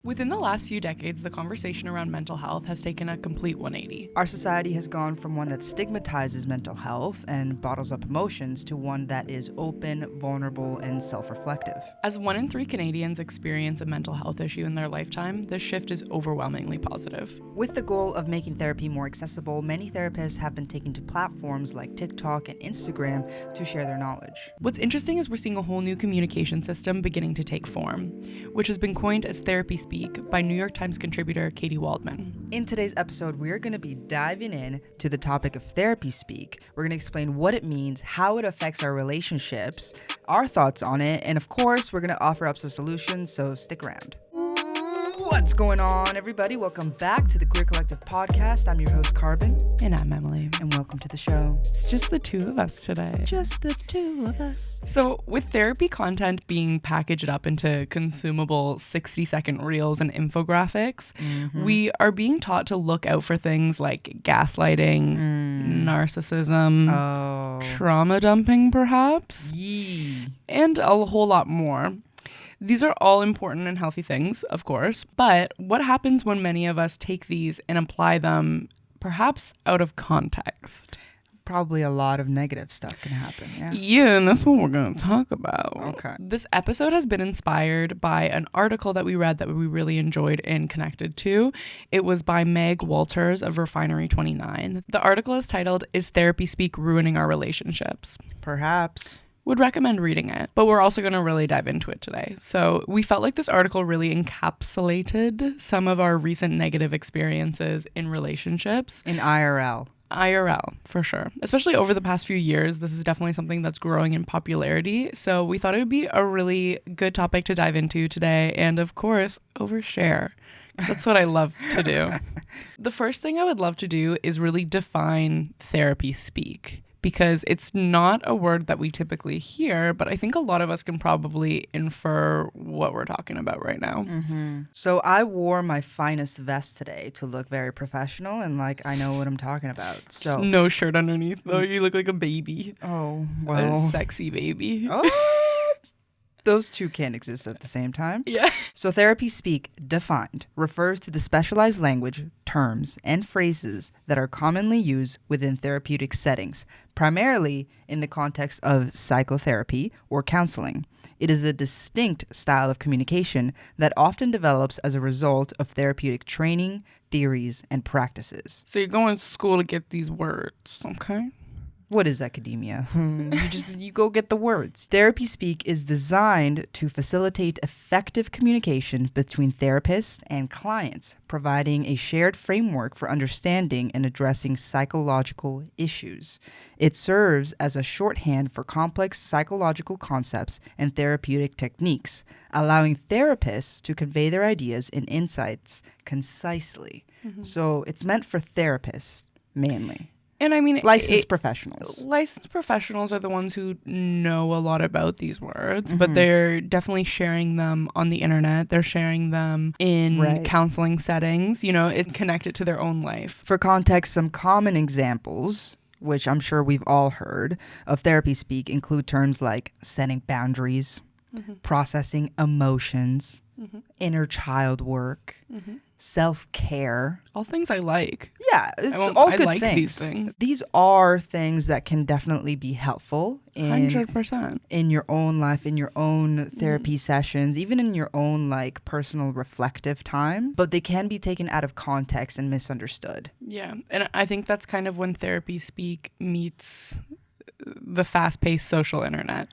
Within the last few decades, the conversation around mental health has taken a complete 180. Our society has gone from one that stigmatizes mental health and bottles up emotions to one that is open, vulnerable, and self-reflective. As 1 in 3 Canadians experience a mental health issue in their lifetime, this shift is overwhelmingly positive. With the goal of making therapy more accessible, many therapists have been taking to platforms like TikTok and Instagram to share their knowledge. What's interesting is we're seeing a whole new communication system beginning to take form, which has been coined as therapy speak by New York Times contributor Katie Waldman. In today's episode, we're going to be diving in to the topic of therapy speak. We're going to explain what it means, how it affects our relationships, our thoughts on it, and of course, we're going to offer up some solutions, so stick around. What's going on, everybody? Welcome back to the Queer Collective podcast. I'm your host, Carbon. And I'm Emily. And welcome to the show. It's just the two of us today. Just the two of us. So with therapy content being packaged up into consumable 60-second reels and infographics, we are being taught to look out for things like gaslighting, narcissism, trauma dumping perhaps, and a whole lot more. These are all important and healthy things, of course, but what happens when many of us take these and apply them perhaps out of context? Probably a lot of negative stuff can happen, yeah. Yeah, and that's what we're going to talk about. Okay. This episode has been inspired by an article that we read that we really enjoyed and connected to. It was by Meg Walters of Refinery29. The article is titled, "Is Therapy Speak Ruining Our Relationships?" Perhaps. Would recommend reading it, but we're also going to really dive into it today. So we felt like this article really encapsulated some of our recent negative experiences in relationships. In IRL, for sure. Especially over the past few years, this is definitely something that's growing in popularity. So we thought it would be a really good topic to dive into today and, of course, overshare. That's what I love to do. The first thing I would love to do is really define therapy speak, because it's not a word that we typically hear, but I think a lot of us can probably infer what we're talking about right now. So I wore my finest vest today to look very professional and like I know what I'm talking about. So Just no shirt underneath, though. You look like a baby. Oh, A well. sexy baby. Oh. Those two can't exist at the same time. Yeah. So therapy speak, defined, refers to the specialized language, terms, and phrases that are commonly used within therapeutic settings, primarily in the context of psychotherapy or counseling. It is a distinct style of communication that often develops as a result of therapeutic training, theories, and practices. So you're going to school to get these words, okay? What is academia? You go get the words. Therapy speak is designed to facilitate effective communication between therapists and clients, providing a shared framework for understanding and addressing psychological issues. It serves as a shorthand for complex psychological concepts and therapeutic techniques, allowing therapists to convey their ideas and insights concisely. So it's meant for therapists mainly. And I mean, Licensed professionals. Licensed professionals are the ones who know a lot about these words, but they're definitely sharing them on the internet. They're sharing them in counseling settings, you know, it connected to their own life. For context, some common examples, which I'm sure we've all heard, of therapy speak include terms like setting boundaries, processing emotions, inner child work, self-care. All things I like. Yeah, it's all good like things. These things. These are things that can definitely be helpful in 100%. in your own life, in your own therapy sessions, even in your own like personal reflective time, but they can be taken out of context and misunderstood. Yeah. And I think that's kind of when therapy speak meets the fast-paced social internet.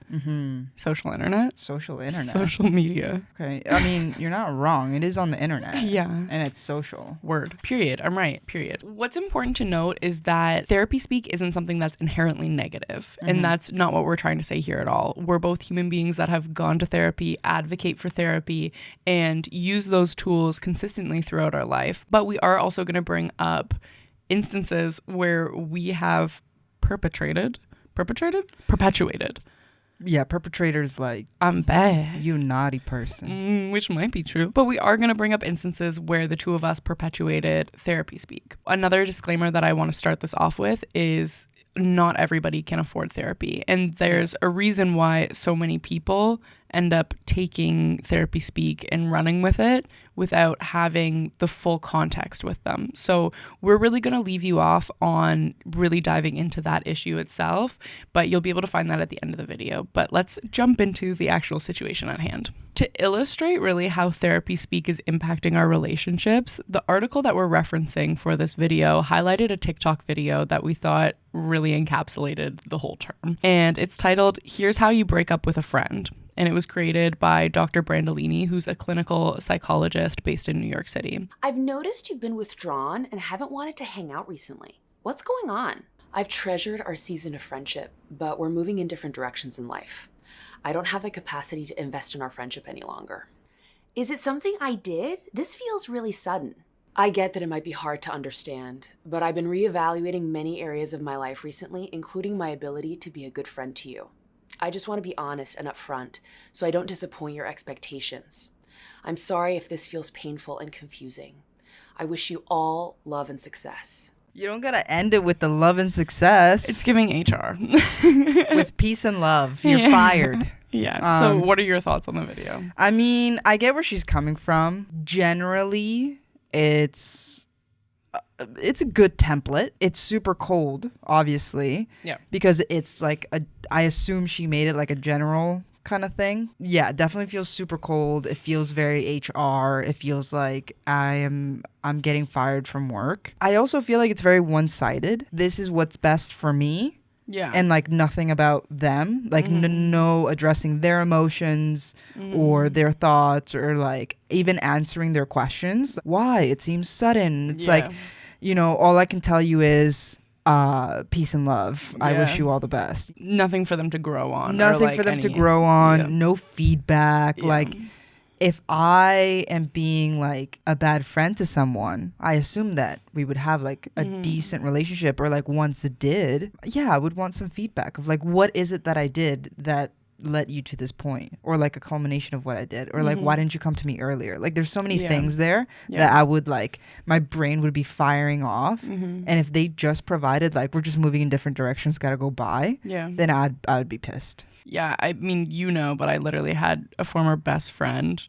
Social internet? Social internet. Social media. Okay. I mean, you're not wrong. It is on the internet. Yeah. And it's social. Word. Period. I'm right. Period. What's important to note is that therapy speak isn't something that's inherently negative. And that's not what we're trying to say here at all. We're both human beings that have gone to therapy, advocate for therapy, and use those tools consistently throughout our life. But we are also going to bring up instances where we have perpetuated. Yeah, perpetrators like, I'm bad. you naughty person. Which might be true. But we are going to bring up instances where the two of us perpetuated therapy speak. Another disclaimer that I want to start this off with is not everybody can afford therapy. And there's a reason why so many people end up taking therapy speak and running with it without having the full context with them. So we're really going to leave you off on really diving into that issue itself, but you'll be able to find that at the end of the video. But let's jump into the actual situation at hand. To illustrate really how therapy speak is impacting our relationships, the article that we're referencing for this video highlighted a TikTok video that we thought really encapsulated the whole term. And it's titled, "Here's How You Break Up with a Friend." And it was created by Dr. Brandolini, who's a clinical psychologist based in New York City. I've noticed you've been withdrawn and haven't wanted to hang out recently. What's going on? I've treasured our season of friendship, but we're moving in different directions in life. I don't have the capacity to invest in our friendship any longer. Is it something I did? This feels really sudden. I get that it might be hard to understand, but I've been reevaluating many areas of my life recently, including my ability to be a good friend to you. I just want to be honest and upfront so I don't disappoint your expectations. I'm sorry if this feels painful and confusing. I wish you all love and success. You don't gotta end it with the love and success. It's giving HR. With peace and love. You're fired. Yeah. So what are your thoughts on the video? I mean, I get where she's coming from. Generally, it's a good template. It's super cold, obviously. Yeah. Because it's like I assume she made it like a general kind of thing. Yeah, it definitely feels super cold. It feels very HR. It feels like I'm getting fired from work. I also feel like it's very one-sided. This is what's best for me. Yeah. And like nothing about them, like no addressing their emotions or their thoughts or like even answering their questions. Why? It seems sudden. It's like, you know, all I can tell you is peace and love. I wish you all the best. Nothing for them to grow on. Nothing for them to grow on. No feedback. Like if I am being like a bad friend to someone, I assume that we would have like a decent relationship, or like once it did, I would want some feedback of like, what is it that I did that led you to this point, or like a culmination of what I did, or like, why didn't you come to me earlier? Like there's so many things there that I would like, my brain would be firing off. And if they just provided like, we're just moving in different directions, gotta go by, then I would be pissed. Yeah, I mean, you know, but I literally had a former best friend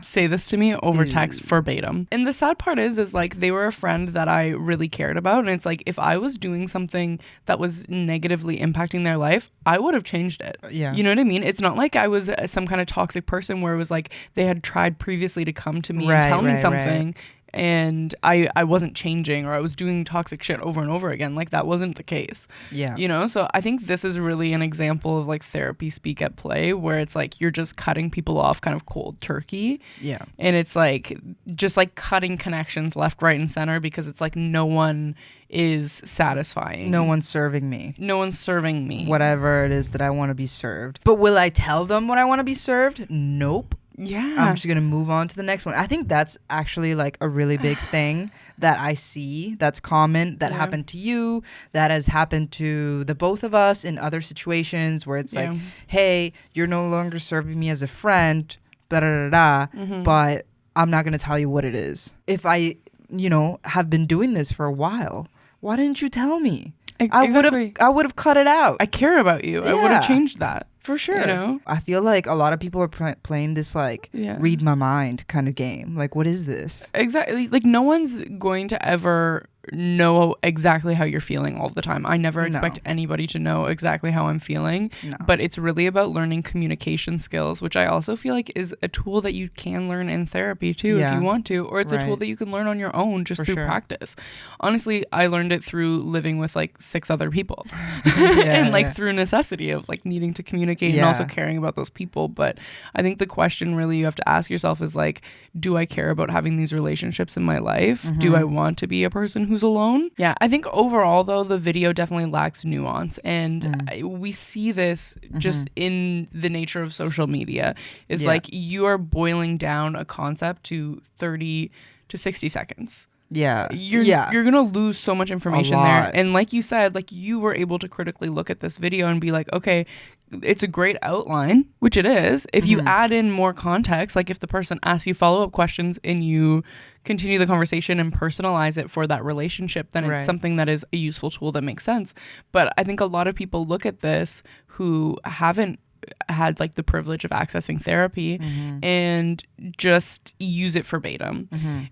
say this to me over text verbatim. And the sad part is like they were a friend that I really cared about. And it's like if I was doing something that was negatively impacting their life, I would have changed it. You know what I mean? It's not like I was some kind of toxic person where it was like they had tried previously to come to me and tell me something. And I wasn't changing, or I was doing toxic shit over and over again. Like that wasn't the case. You know? So I think this is really an example of like therapy speak at play, where it's like you're just cutting people off kind of cold turkey. And it's like just like cutting connections left, right, and center, because it's like no one is satisfying. No one's serving me. No one's serving me. Whatever it is that I want to be served. But will I tell them what I want to be served? Nope. I'm just going to move on to the next one. I think that's actually like a really big thing that I see that's common, that happened to you, that has happened to the both of us in other situations where it's like, hey, you're no longer serving me as a friend, but I'm not going to tell you what it is. If I, you know, have been doing this for a while, why didn't you tell me? I would have cut it out. I care about you. I would have changed that. For sure. You know? I feel like a lot of people are playing this like read my mind kind of game. Like, what is this? Exactly. Like no one's going to ever know exactly how you're feeling all the time. I never expect anybody to know exactly how I'm feeling. But it's really about learning communication skills, which I also feel like is a tool that you can learn in therapy too if you want to, or it's a tool that you can learn on your own just through practice. Honestly, I learned it through living with like 6 other people and like through necessity of like needing to communicate and also caring about those people. But I think the question really you have to ask yourself is like, do I care about having these relationships in my life? Do I want to be a person who's alone? I think overall though the video definitely lacks nuance, and we see this just in the nature of social media is like you are boiling down a concept to 30 to 60 seconds. You're gonna lose so much information there. And like you said, like you were able to critically look at this video and be like, okay, it's a great outline, which it is. If you add in more context, like if the person asks you follow-up questions and you continue the conversation and personalize it for that relationship, then it's something that is a useful tool that makes sense. But I think a lot of people look at this who haven't had like the privilege of accessing therapy and just use it verbatim.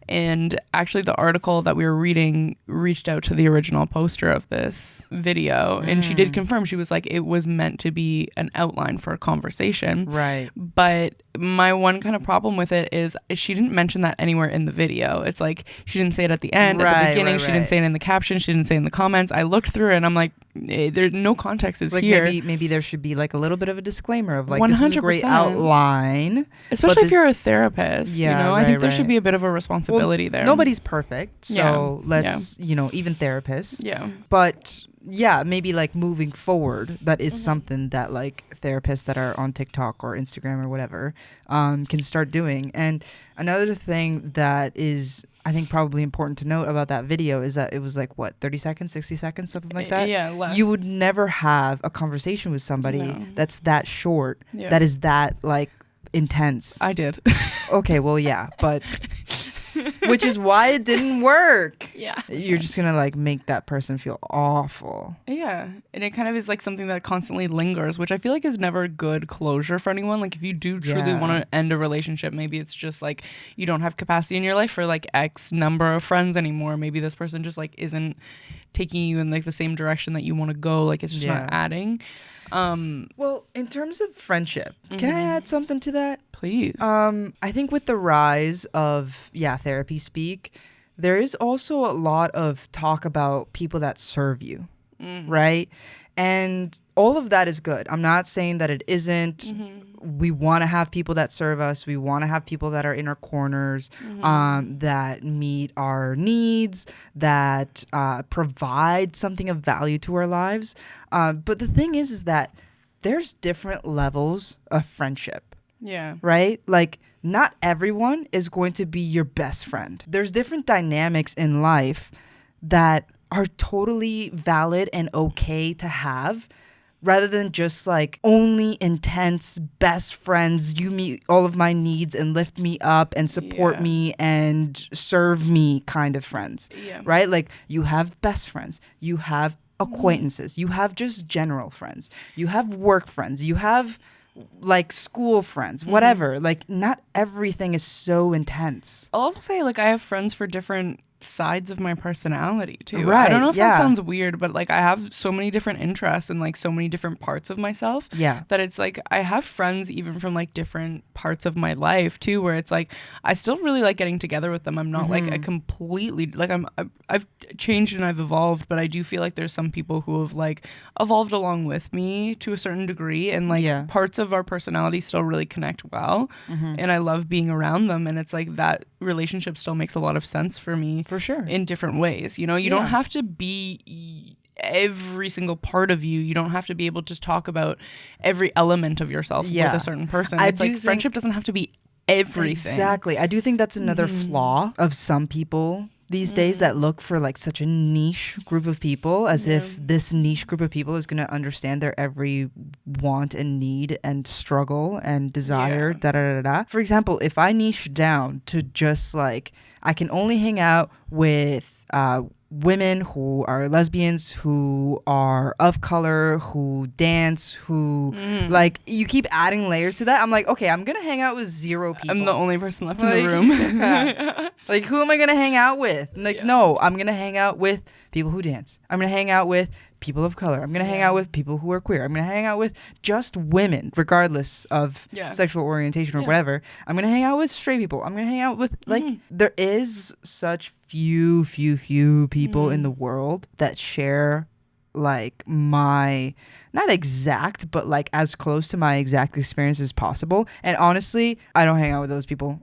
And actually the article that we were reading reached out to the original poster of this video, and she did confirm. She was like, it was meant to be an outline for a conversation. Right. But my one kind of problem with it is she didn't mention that anywhere in the video. It's like she didn't say it at the end, at the beginning. She didn't say it in the caption. She didn't say it in the comments. I looked through it and I'm like, there's no context is like here. Maybe there should be like a little bit of a disclaimer of like 100%. this is a great outline, especially if you're a therapist. Yeah, you know, I think there should be a bit of a responsibility there. Nobody's perfect, so let's you know, even therapists. Yeah, but yeah, maybe like moving forward, that is something that like therapists that are on TikTok or Instagram or whatever can start doing. And another thing that is, I think, probably important to note about that video is that it was like, what, 30 seconds, 60 seconds, something like that? Yeah, less. You would never have a conversation with somebody that's that short, that is that like intense. I did. Okay, well, yeah, but which is why it didn't work. Yeah. You're just going to like make that person feel awful. Yeah. And it kind of is like something that constantly lingers, which I feel like is never good closure for anyone. Like if you do truly want to end a relationship, maybe it's just like you don't have capacity in your life for like X number of friends anymore. Maybe this person just like isn't taking you in like the same direction that you want to go. Like it's just not adding. Well, in terms of friendship, can I add something to that? Please. I think with the rise of therapy speak, there is also a lot of talk about people that serve you, right? And all of that is good. I'm not saying that it isn't. We want to have people that serve us. We want to have people that are in our corners, that meet our needs, that provide something of value to our lives. But the thing is that there's different levels of friendship. Yeah. Right? Like, not everyone is going to be your best friend. There's different dynamics in life that are totally valid and okay to have, rather than just like only intense best friends. You meet all of my needs and lift me up and support me and serve me kind of friends. Right? Like, you have best friends. You have acquaintances. You have just general friends. You have work friends. You have like school friends, whatever. Like, not everything is so intense. I'll also say, like, I have friends for different sides of my personality too. Right, I don't know if that sounds weird, but like I have so many different interests and like so many different parts of myself that it's like I have friends even from like different parts of my life too, where it's like I still really like getting together with them. I'm not like a completely like I've changed and I've evolved, but I do feel like there's some people who have like evolved along with me to a certain degree, and like parts of our personality still really connect well, and I love being around them, and it's like that relationship still makes a lot of sense for me. For sure. In different ways. You know, you don't have to be every single part of you. You don't have to be able to talk about every element of yourself with a certain person. It's like friendship doesn't have to be everything. Exactly. I do think that's another flaw of some people these days that look for like such a niche group of people, as if this niche group of people is going to understand their every want and need and struggle and desire, For example, if I niche down to just like, I can only hang out with women who are lesbians, who are of color, who dance, who like, you keep adding layers to that. I'm like, okay, I'm gonna hang out with 0 people. I'm the only person left in the room. Like, who am I gonna hang out with? Like, no, I'm gonna hang out with people who dance. I'm gonna hang out with people of color. I'm gonna hang out with people who are queer. I'm gonna hang out with just women, regardless of sexual orientation or whatever. I'm gonna hang out with straight people. I'm gonna hang out with like, there is such few people in the world that share like my, not exact, but like as close to my exact experience as possible. And honestly, I don't hang out with those people.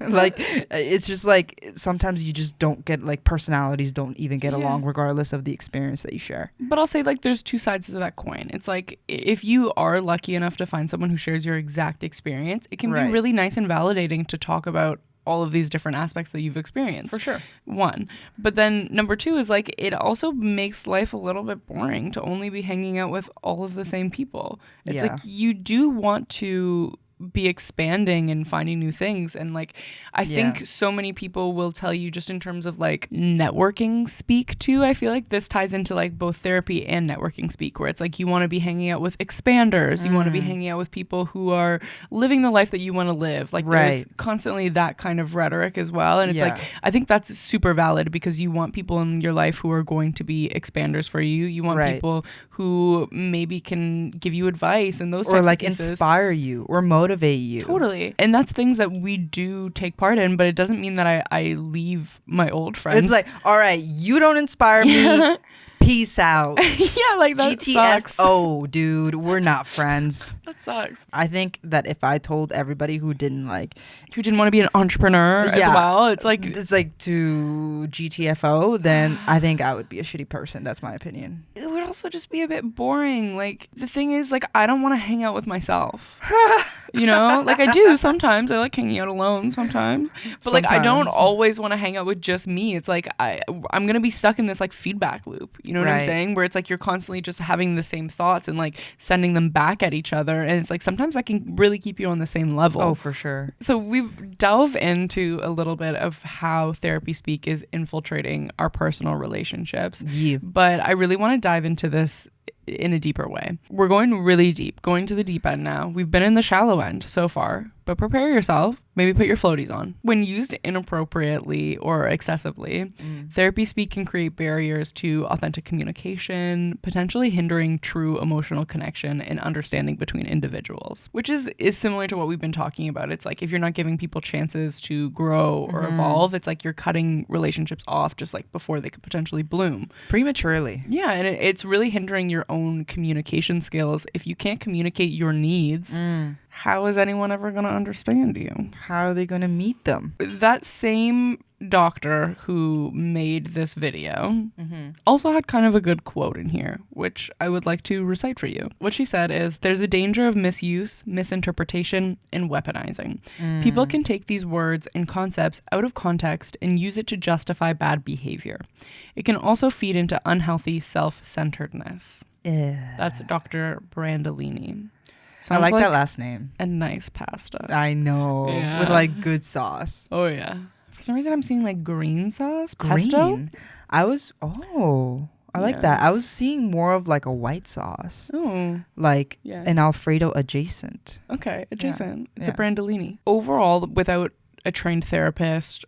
Like, it's just like sometimes you just don't get, like, personalities don't even get along regardless of the experience that you share. But I'll say, like, there's two sides to that coin. It's like, if you are lucky enough to find someone who shares your exact experience, it can be really nice and validating to talk about all of these different aspects that you've experienced. For sure. One. But then number two is like, it also makes life a little bit boring to only be hanging out with all of the same people. It's like, you do want to be expanding and finding new things. And like, I think so many people will tell you, just in terms of like networking speak too, I feel like this ties into like both therapy and networking speak, where it's like you want to be hanging out with expanders, you want to be hanging out with people who are living the life that you want to live. Like there's constantly that kind of rhetoric as well. And it's like, I think that's super valid, because you want people in your life who are going to be expanders for you. You want people who maybe can give you advice and those types like of pieces. Inspire you or motivate you. Totally. And that's things that we do take part in, but it doesn't mean that I leave my old friends. It's like, all right, you don't inspire me. Peace out. Yeah, like that sucks. GTFO, dude. We're not friends. That sucks. I think that if I told everybody who didn't want to be an entrepreneur as well, it's like to GTFO, then I think I would be a shitty person. That's my opinion. It would also just be a bit boring. Like, the thing is, like, I don't want to hang out with myself. You know, like I do sometimes. I like hanging out alone sometimes, but like I don't always want to hang out with just me. It's like I'm gonna be stuck in this like feedback loop. You know what I'm saying? Where it's like you're constantly just having the same thoughts and like sending them back at each other, and it's like sometimes that can really keep you on the same level. Oh, for sure. So we've delved into a little bit of how therapy speak is infiltrating our personal relationships. Yeah. But I really want to dive into this in a deeper way. We're going really deep, going to the deep end now. We've been in the shallow end so far, but prepare yourself. Maybe put your floaties on. When used inappropriately or excessively, therapy speak can create barriers to authentic communication, potentially hindering true emotional connection and understanding between individuals, which is similar to what we've been talking about. It's like if you're not giving people chances to grow or evolve, it's like you're cutting relationships off just like before they could potentially bloom. Prematurely. Yeah, and it's really hindering your own communication skills. If you can't communicate your needs, how is anyone ever going to understand you? How are they going to meet them? That same doctor who made this video also had kind of a good quote in here, which I would like to recite for you. What she said is, "There's a danger of misuse, misinterpretation, and weaponizing. People can take these words and concepts out of context and use it to justify bad behavior. It can also feed into unhealthy self-centeredness." That's Dr. Brandolini. Sounds I like that last name. A nice pasta. I know. Yeah. With like good sauce. Oh, yeah. For some reason, I'm seeing like green sauce. Pesto? I like that. I was seeing more of like a white sauce. Oh. Like an Alfredo adjacent. Okay, adjacent. Yeah. It's a Brandolini. Overall, without a trained therapist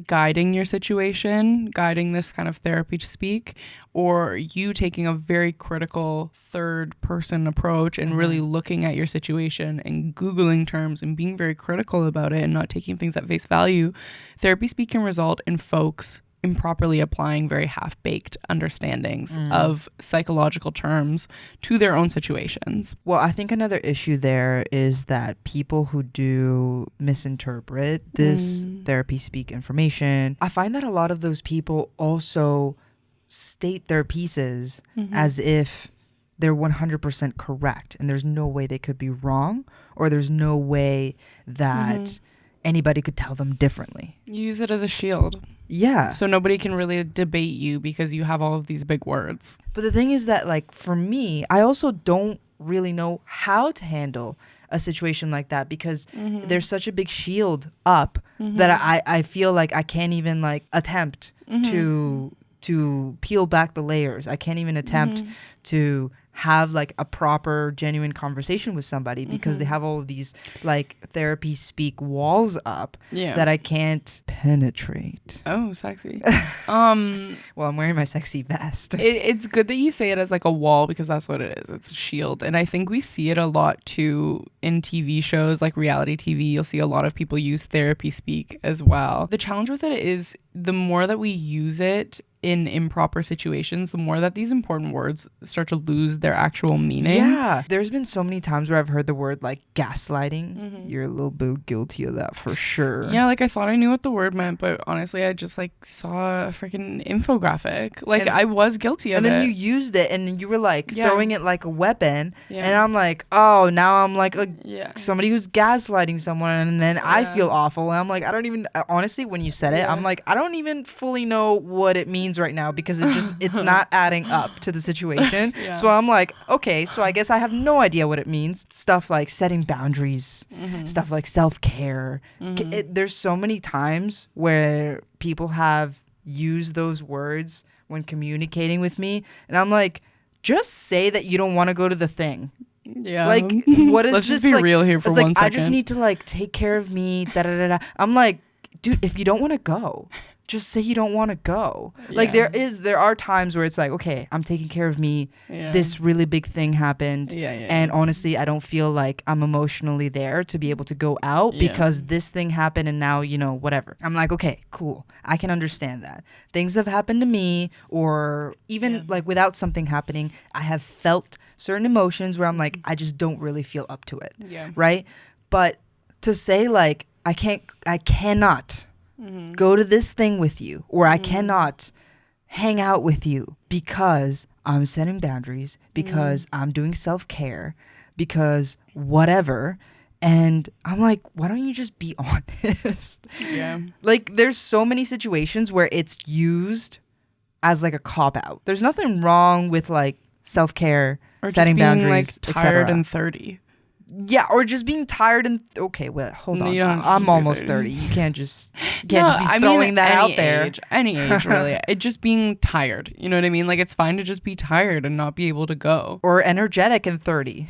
guiding your situation, guiding this kind of therapy to speak, or you taking a very critical third person approach and really looking at your situation and Googling terms and being very critical about it and not taking things at face value, therapy speak can result in folks improperly applying very half-baked understandings of psychological terms to their own situations. Well, I think another issue there is that people who do misinterpret this therapy speak information, I find that a lot of those people also state their pieces as if they're 100% correct and there's no way they could be wrong, or there's no way that anybody could tell them differently. You use it as a shield. Yeah. So nobody can really debate you because you have all of these big words. But the thing is that, like, for me, I also don't really know how to handle a situation like that because there's such a big shield up that I feel like I can't even, like, attempt to peel back the layers. I can't even attempt to have like a proper genuine conversation with somebody because they have all of these like therapy speak walls up that I can't penetrate. Oh, sexy. Well, I'm wearing my sexy vest. It's good that you say it as like a wall because that's what it is. It's a shield. And I think we see it a lot too in TV shows like reality TV. You'll see a lot of people use therapy speak as well. The challenge with it is the more that we use it in improper situations, the more that these important words start to lose their actual meaning. Yeah. There's been so many times where I've heard the word like gaslighting. You're a little bit guilty of that for sure. Yeah, like I thought I knew what the word meant, but honestly, I just like saw a freaking infographic. Like I was guilty of it. And then you used it and you were like throwing it like a weapon. Yeah. And I'm like, oh, now I'm like somebody who's gaslighting someone. And then I feel awful. And I'm like, I don't even, honestly, when you said it, I'm like, I don't even fully know what it means means right now because it's not adding up to the situation. Yeah. So I'm like, okay, so I guess I have no idea what it means. Stuff like setting boundaries, stuff like self-care. There's so many times where people have used those words when communicating with me, and I'm like, just say that you don't want to go to the thing. Yeah. Like, what is Let's this? just be like, real here for it's 1 like, second. I just need to like take care of me. Da da da da. I'm like, dude, if you don't want to go, just say you don't want to go. Like Yeah. there are times where it's like, okay, I'm taking care of me. Yeah. This really big thing happened. Yeah, And honestly, I don't feel like I'm emotionally there to be able to go out Yeah. because this thing happened and now, whatever. I'm like, okay, cool. I can understand that. Things have happened to me, or even like without something happening, I have felt certain emotions where I'm like, I just don't really feel up to it. Yeah. Right? But to say like, I cannot go to this thing with you, or I cannot hang out with you because I'm setting boundaries, because I'm doing self-care, because whatever. And I'm like, why don't you just be honest? Yeah. Like, there's so many situations where it's used as like a cop-out. There's nothing wrong with like self-care, Or setting just being boundaries, like tired etc. and 30. Yeah, or just being tired and okay, well, hold No, on. you don't have to I'm be almost 30. 30. You can't just be throwing that out there. Any age, really. It just being tired. You know what I mean? Like, it's fine to just be tired and not be able to go. Or energetic and 30.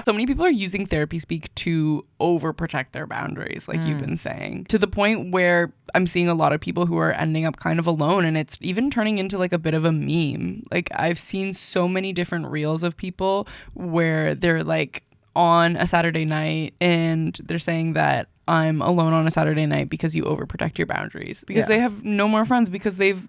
So many people are using therapy speak to overprotect their boundaries, like you've been saying, to the point where I'm seeing a lot of people who are ending up kind of alone, and it's even turning into like a bit of a meme. Like, I've seen so many different reels of people where they're like on a Saturday night and they're saying that I'm alone on a Saturday night because you overprotect your boundaries, because Yeah. they have no more friends because they've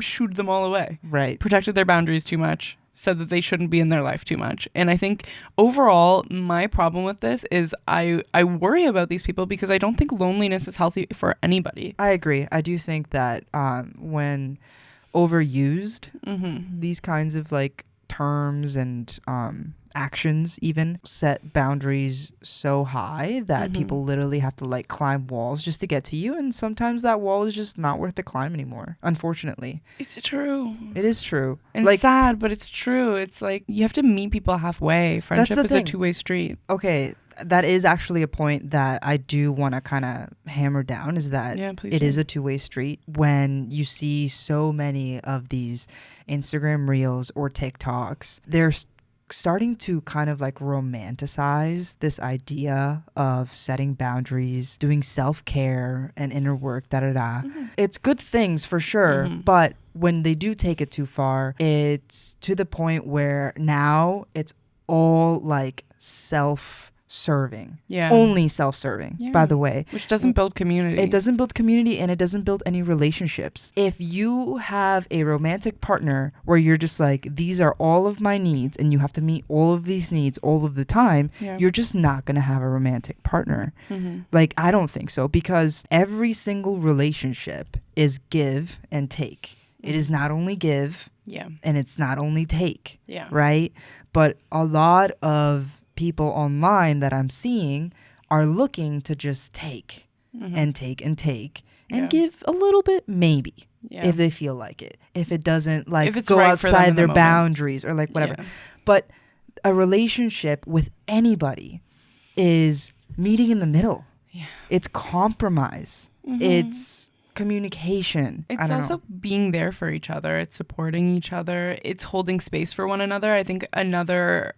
shooed them all away, Right. protected their boundaries too much, said that they shouldn't be in their life too much. And I think overall, my problem with this is I worry about these people because I don't think loneliness is healthy for anybody. I agree. I do think that when overused, these kinds of like terms and actions even set boundaries so high that people literally have to like climb walls just to get to you, and sometimes that wall is just not worth the climb anymore, unfortunately. It's true. It is true. And like, it's sad, but it's true. It's like you have to meet people halfway. Friendship the is thing. a two-way street. okay, that is actually a point that I do want to kind of hammer down, is that Yeah, please it do. is a two-way street. When you see so many of these Instagram reels or TikToks, they're starting to kind of like romanticize this idea of setting boundaries, doing self-care and inner work, It's good things for sure, but when they do take it too far, it's to the point where now it's all like self-serving. Yeah. Only self-serving, Yeah. by the way. Which doesn't build community. It doesn't build community, and it doesn't build any relationships. If you have a romantic partner where you're just like, these are all of my needs and you have to meet all of these needs all of the time, Yeah. you're just not going to have a romantic partner. Like, I don't think so, because every single relationship is give and take. It is not only give Yeah. and it's not only take, Yeah. right? But a lot of people online that I'm seeing are looking to just take and take and take and Yeah. give a little bit, maybe, Yeah. if they feel like it. If it doesn't like If it's go right for them in outside the their moment. boundaries or like whatever. Yeah. But a relationship with anybody is meeting in the middle. Yeah. It's compromise. It's communication. I It's don't also know. being there for each other. It's supporting each other. It's holding space for one another. I think another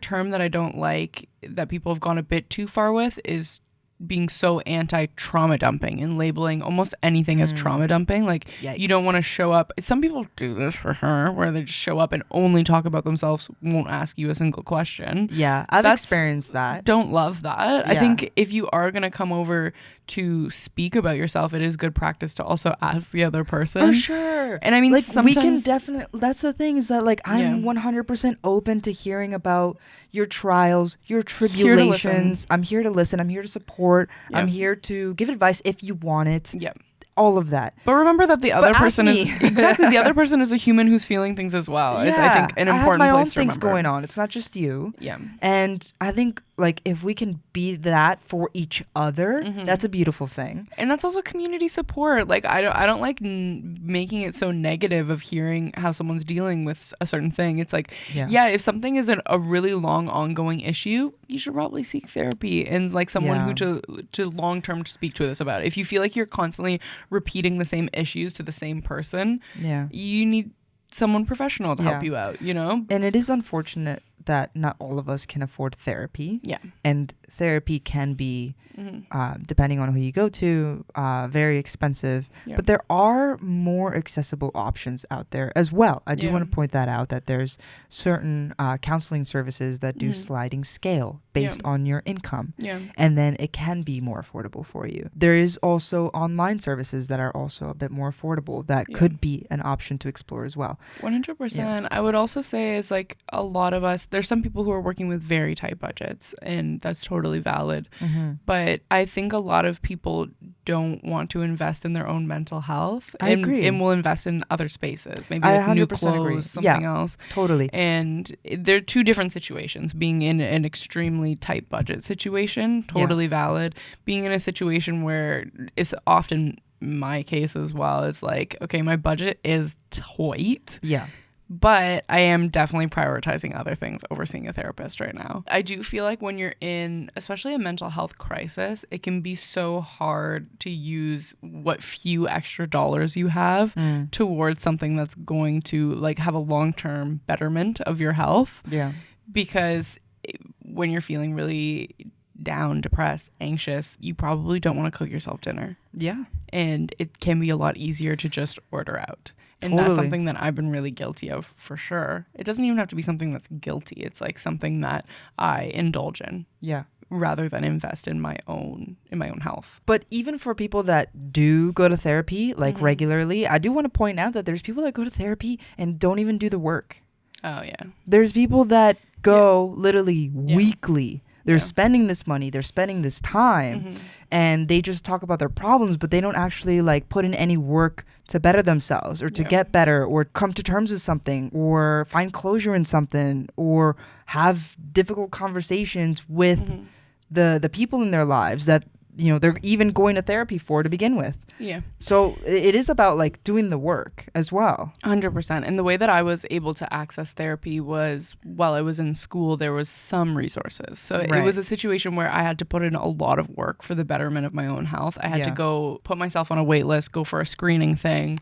term that I don't like that people have gone a bit too far with is being so anti-trauma dumping and labeling almost anything as trauma dumping. Like, you don't Yikes. want to show up. Some people do this for sure, where they just show up and only talk about themselves, won't ask you a single question. Yeah, I've That's- experienced that. Don't love that. I Yeah. think if you are going to come over to speak about yourself, it is good practice to also ask the other person. For sure. And I mean, like, we can sometimes- definitely, that's the thing, is that like, I'm 100% open to hearing about your trials, your tribulations. I'm here to listen. I'm here to support. I'm Yeah. here to give advice if you want it. Yeah. All of that. But remember that the other ask person is me. exactly the other person is a human who's feeling things as well. Is I think an I have important my own place to things remember. going on. It's not just you. Yeah. And I think like if we can be that for each other, that's a beautiful thing. And that's also community support. Like I don't like making it so negative of hearing how someone's dealing with a certain thing. It's like, yeah, if something is a really long ongoing issue, you should probably seek therapy and like someone who to long term to speak to this about. If you feel like you're constantly repeating the same issues to the same person, you need someone professional to help you out, you know? And it is unfortunate that not all of us can afford therapy. Yeah. And therapy can be, depending on who you go to, very expensive. Yeah. But there are more accessible options out there as well. I do want to point that out, that there's certain counseling services that do sliding scale based on your income. Yeah. And then it can be more affordable for you. There is also online services that are also a bit more affordable that could be an option to explore as well. 100%. Yeah. I would also say is like a lot of us, there's some people who are working with very tight budgets, and that's totally valid. But I think a lot of people don't want to invest in their own mental health. I agree. And will invest in other spaces, maybe like new clothes, something else. Totally. And they're two different situations. Being in an extremely tight budget situation, totally valid. Being in a situation where it's often my case as well, it's like, okay, my budget is tight. Yeah. But I am definitely prioritizing other things over seeing a therapist right now. I do feel like when you're in, especially a mental health crisis, it can be so hard to use what few extra dollars you have towards something that's going to like have a long-term betterment of your health. Yeah. Because when you're feeling really down, depressed, anxious, you probably don't want to cook yourself dinner. Yeah. And it can be a lot easier to just order out. And that's something that I've been really guilty of, for sure. It doesn't even have to be something that's guilty. It's like something that I indulge in. Yeah. Rather than invest in my own health. But even for people that do go to therapy like regularly, I do want to point out that there's people that go to therapy and don't even do the work. Oh yeah. There's people that go literally weekly. They're spending this money, they're spending this time, and they just talk about their problems, but they don't actually like put in any work to better themselves or to get better or come to terms with something or find closure in something or have difficult conversations with the people in their lives that, you know, they're even going to therapy for to begin with. Yeah. So it is about like doing the work as well. 100%. And the way that I was able to access therapy was while I was in school, there was some resources. So it was a situation where I had to put in a lot of work for the betterment of my own health. I had to go put myself on a wait list, go for a screening thing,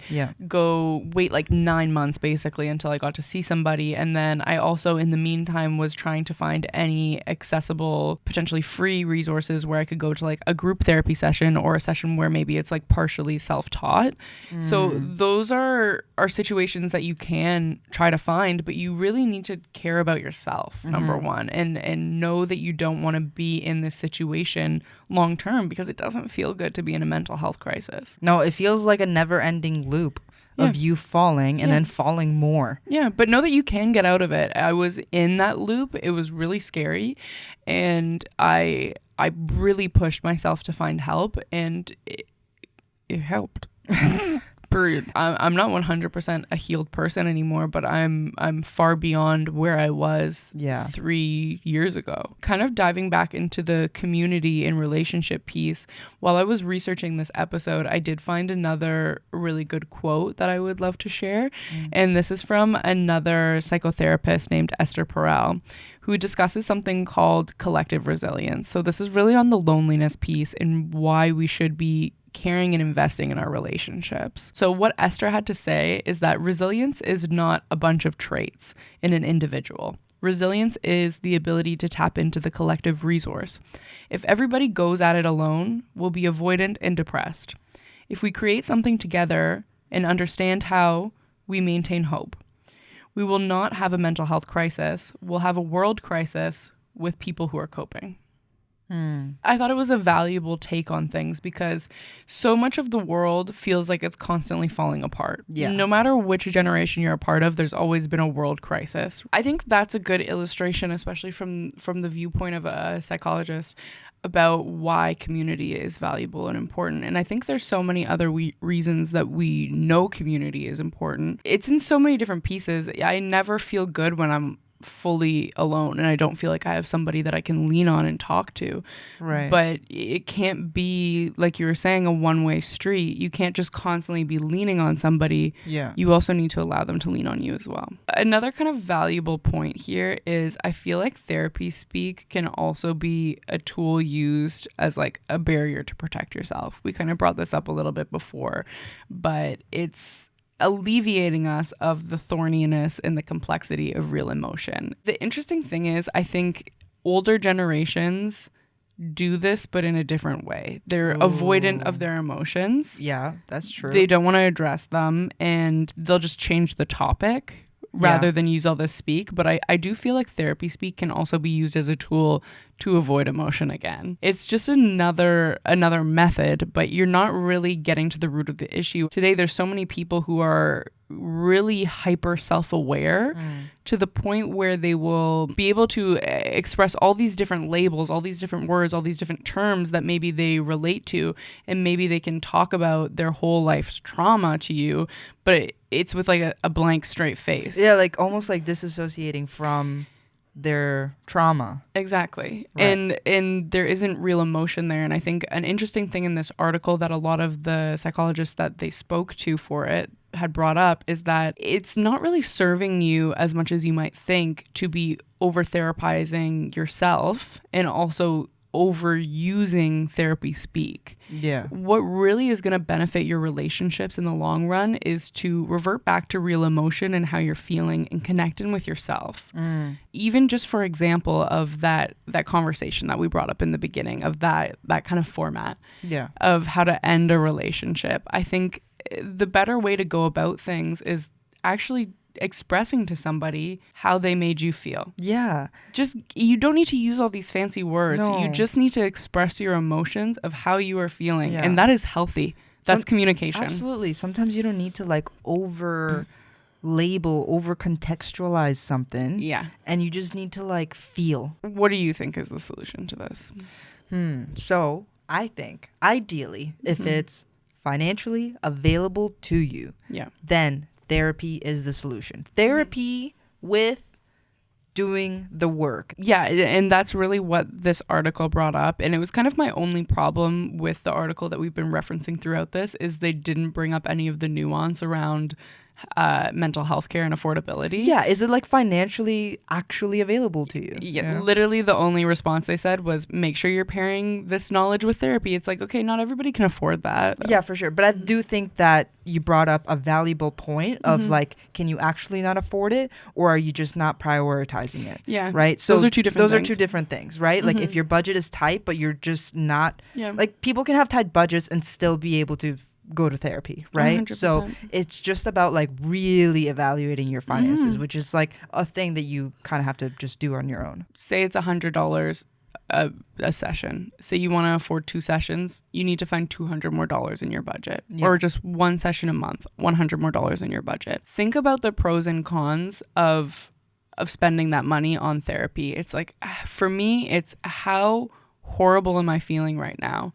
go wait like 9 months basically until I got to see somebody. And then I also in the meantime was trying to find any accessible, potentially free resources where I could go to like a group therapy session or a session where maybe it's like partially self-taught. So those are situations that you can try to find, but you really need to care about yourself, number one, and know that you don't want to be in this situation long term because it doesn't feel good to be in a mental health crisis. No, it feels like a never-ending loop of you falling and then falling more. Yeah, but know that you can get out of it. I was in that loop. It was really scary, and I really pushed myself to find help, and it helped. Period. I'm not 100% a healed person anymore, but I'm far beyond where I was 3 years ago. Kind of diving back into the community and relationship piece, while I was researching this episode, I did find another really good quote that I would love to share. And this is from another psychotherapist named Esther Perel, who discusses something called collective resilience. So this is really on the loneliness piece and why we should be caring and investing in our relationships. So what Esther had to say is that resilience is not a bunch of traits in an individual. Resilience is the ability to tap into the collective resource. If everybody goes at it alone, we'll be avoidant and depressed. If we create something together and understand how, we maintain hope. We will not have a mental health crisis. We'll have a world crisis with people who are coping. I thought it was a valuable take on things because so much of the world feels like it's constantly falling apart. Yeah. No matter which generation you're a part of, there's always been a world crisis. I think that's a good illustration, especially from the viewpoint of a psychologist, about why community is valuable and important. And I think there's so many other reasons that we know community is important. It's in so many different pieces. I never feel good when I'm fully alone and I don't feel like I have somebody that I can lean on and talk to. Right. But it can't be, like you were saying, a one-way street. You can't just constantly be leaning on somebody. Yeah. You also need to allow them to lean on you as well. Another kind of valuable point here is I feel like therapy speak can also be a tool used as like a barrier to protect yourself. We kind of brought this up a little bit before, but it's alleviating us of the thorniness and the complexity of real emotion. The interesting thing is, I think older generations do this, but in a different way. They're avoidant of their emotions. Yeah, that's true. They don't want to address them, and they'll just change the topic rather than use all this speak. But I do feel like therapy speak can also be used as a tool to avoid emotion again. It's just another method, but you're not really getting to the root of the issue. Today, there's so many people who are really hyper self-aware to the point where they will be able to express all these different labels, all these different words, all these different terms that maybe they relate to, and maybe they can talk about their whole life's trauma to you, but it's with like a blank straight face. Yeah, like almost like disassociating from their trauma. Exactly. Right. And there isn't real emotion there. And I think an interesting thing in this article that a lot of the psychologists that they spoke to for it had brought up is that it's not really serving you as much as you might think to be over therapizing yourself and also overusing therapy speak. Yeah. What really is going to benefit your relationships in the long run is to revert back to real emotion and how you're feeling and connecting with yourself. Even just for example of that conversation that we brought up in the beginning of that kind of format of how to end a relationship. I think the better way to go about things is actually expressing to somebody how they made you feel. Yeah. Just, you don't need to use all these fancy words. No. You just need to express your emotions of how you are feeling. Yeah. And that is healthy. That's communication. Absolutely. Sometimes you don't need to like over label, over contextualize something. Yeah. And you just need to like feel. What do you think is the solution to this? So I think ideally, if it's financially available to you, then therapy is the solution. Therapy with doing the work. Yeah, and that's really what this article brought up. And it was kind of my only problem with the article that we've been referencing throughout this is they didn't bring up any of the nuance around mental health care and affordability. Yeah, is it like financially actually available to you? Yeah, literally the only response they said was make sure you're pairing this knowledge with therapy. It's like, okay, not everybody can afford that. Yeah, for sure. But I do think that you brought up a valuable point of like, can you actually not afford it, or are you just not prioritizing it? Yeah. Right? So those are two different things, right? Like if your budget is tight, but you're just not, like people can have tight budgets and still be able to go to therapy, right? 100%. So it's just about like really evaluating your finances, which is like a thing that you kind of have to just do on your own. Say it's $100 a session. Say you want to afford 2 sessions, you need to find $200 more in your budget, or just 1 session a month, $100 more in your budget. Think about the pros and cons of spending that money on therapy. It's like, for me, it's how horrible am I feeling right now?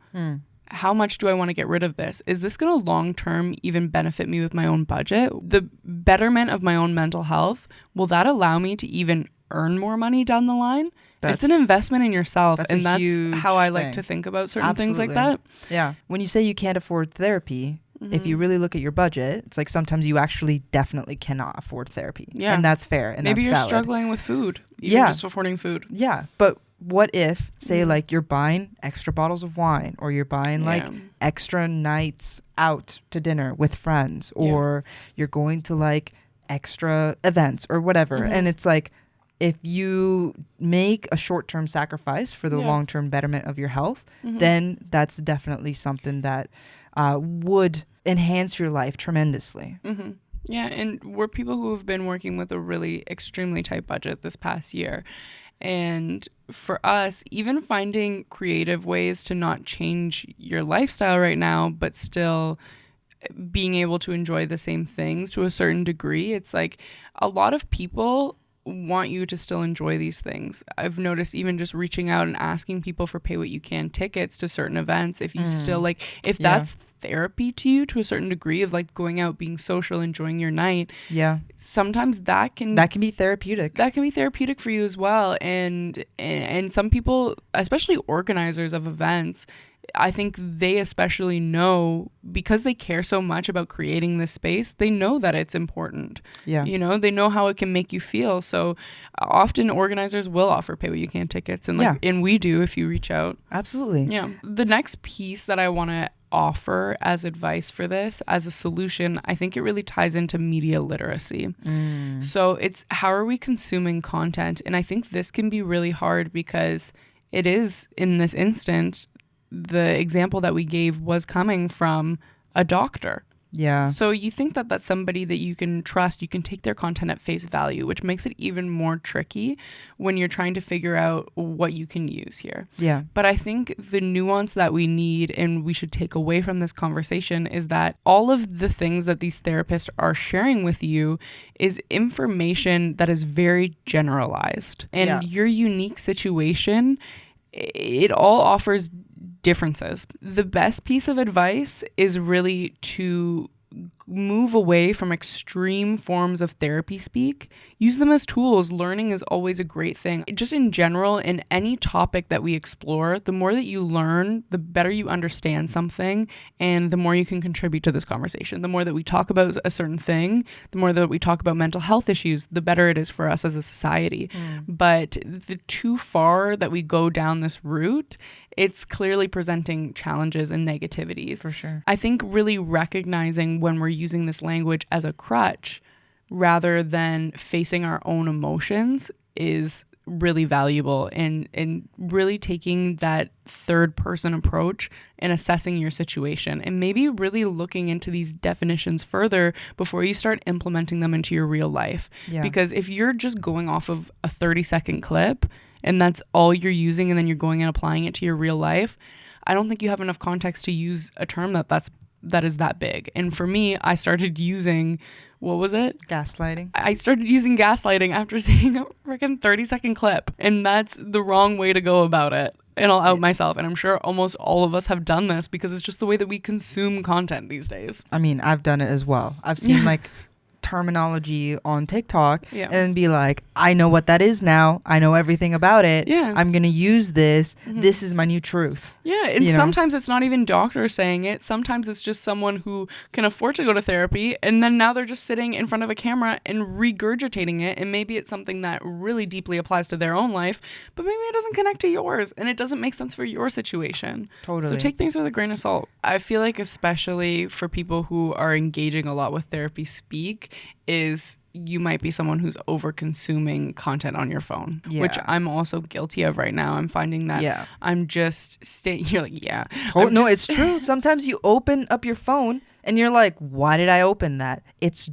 How much do I want to get rid of this? Is this going to long-term even benefit me with my own budget? The betterment of my own mental health, will that allow me to even earn more money down the line? It's an investment in yourself. And that's how I like to think about certain things like that. Yeah. When you say you can't afford therapy, if you really look at your budget, it's like sometimes you actually definitely cannot afford therapy. Yeah. And that's fair. And maybe that's you're valid. Struggling with food. Even just affording food. Yeah. But what if, say, like you're buying extra bottles of wine, or you're buying like extra nights out to dinner with friends, or you're going to like extra events or whatever. And it's like, if you make a short-term sacrifice for the long-term betterment of your health, then that's definitely something that would enhance your life tremendously. Yeah, and we're people who have been working with a really extremely tight budget this past year. And for us, even finding creative ways to not change your lifestyle right now, but still being able to enjoy the same things to a certain degree, it's like a lot of people want you to still enjoy these things. I've noticed even just reaching out and asking people for pay what you can tickets to certain events, if you still like, if that's therapy to you to a certain degree of like going out, being social, enjoying your night. Yeah. Sometimes that can be therapeutic. That can be therapeutic for you as well. And some people, especially organizers of events, I think they especially know, because they care so much about creating this space, they know that it's important. Yeah. You know, they know how it can make you feel. So often organizers will offer pay what you can tickets, and and we do if you reach out. Absolutely. Yeah. The next piece that I want to offer as advice for this, as a solution, I think it really ties into media literacy. So it's, how are we consuming content? And I think this can be really hard, because it is, in this instance, the example that we gave was coming from a doctor. Yeah. So you think that that's somebody that you can trust, you can take their content at face value, which makes it even more tricky when you're trying to figure out what you can use here. Yeah. But I think the nuance that we need and we should take away from this conversation is that all of the things that these therapists are sharing with you is information that is very generalized. And your unique situation, it all offers differences. The best piece of advice is really to move away from extreme forms of therapy speak. Use them as tools. Learning is always a great thing. Just in general, in any topic that we explore, the more that you learn, the better you understand something, and the more you can contribute to this conversation. The more that we talk about a certain thing, the more that we talk about mental health issues, the better it is for us as a society. But the too far that we go down this route, it's clearly presenting challenges and negativities. For sure. I think really recognizing when we're using this language as a crutch rather than facing our own emotions is really valuable, and really taking that third person approach and assessing your situation, and maybe really looking into these definitions further before you start implementing them into your real life. Because if you're just going off of a 30-second clip and that's all you're using, and then you're going and applying it to your real life, I don't think you have enough context to use a term that is that big. And for me, I started using, what was it? Gaslighting. I started using gaslighting after seeing a freaking 30-second clip, and that's the wrong way to go about it. And I'll out myself, and I'm sure almost all of us have done this, because it's just the way that we consume content these days. I mean, I've done it as well. I've seen like terminology on TikTok and be like, I know what that is now. I know everything about it. I'm going to use this. This is my new truth. And sometimes it's not even doctors saying it. Sometimes it's just someone who can afford to go to therapy, and then now they're just sitting in front of a camera and regurgitating it, and maybe it's something that really deeply applies to their own life, but maybe it doesn't connect to yours, and it doesn't make sense for your situation. Totally. So take things with a grain of salt. I feel like, especially for people who are engaging a lot with therapy speak, is you might be someone who's over consuming content on your phone, which I'm also guilty of right now. I'm finding that I'm just you're like, no, it's true. Sometimes you open up your phone and you're like, why did I open that? It's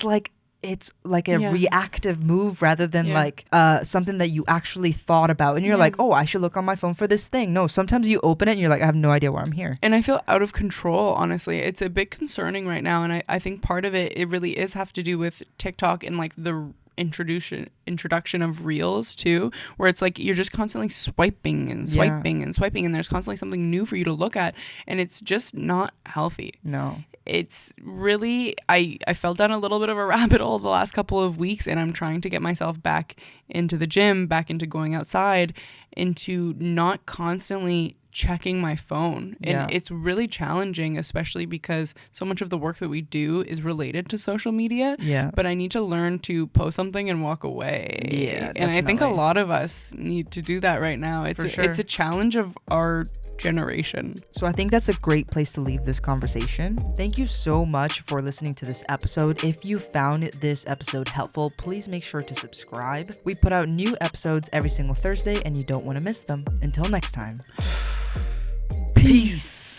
like a reactive move rather than like something that you actually thought about, and you're like, oh, I should look on my phone for this thing. No, sometimes you open it and you're like, I have no idea why I'm here. And I feel out of control, honestly. It's a bit concerning right now, and I think part of it really is have to do with TikTok and like the introduction of reels too, where it's like you're just constantly swiping and swiping and swiping, and there's constantly something new for you to look at, and it's just not healthy. No. It's really, I fell down a little bit of a rabbit hole the last couple of weeks, and I'm trying to get myself back into the gym, back into going outside, into not constantly checking my phone. And it's really challenging, especially because so much of the work that we do is related to social media. But I need to learn to post something and walk away. And definitely. I think a lot of us need to do that right now. It's a challenge of our generation. So I think that's a great place to leave this conversation. Thank you so much for listening to this episode. If you found this episode helpful, please make sure to subscribe. We put out new episodes every single Thursday, and you don't want to miss them. Until next time. Peace.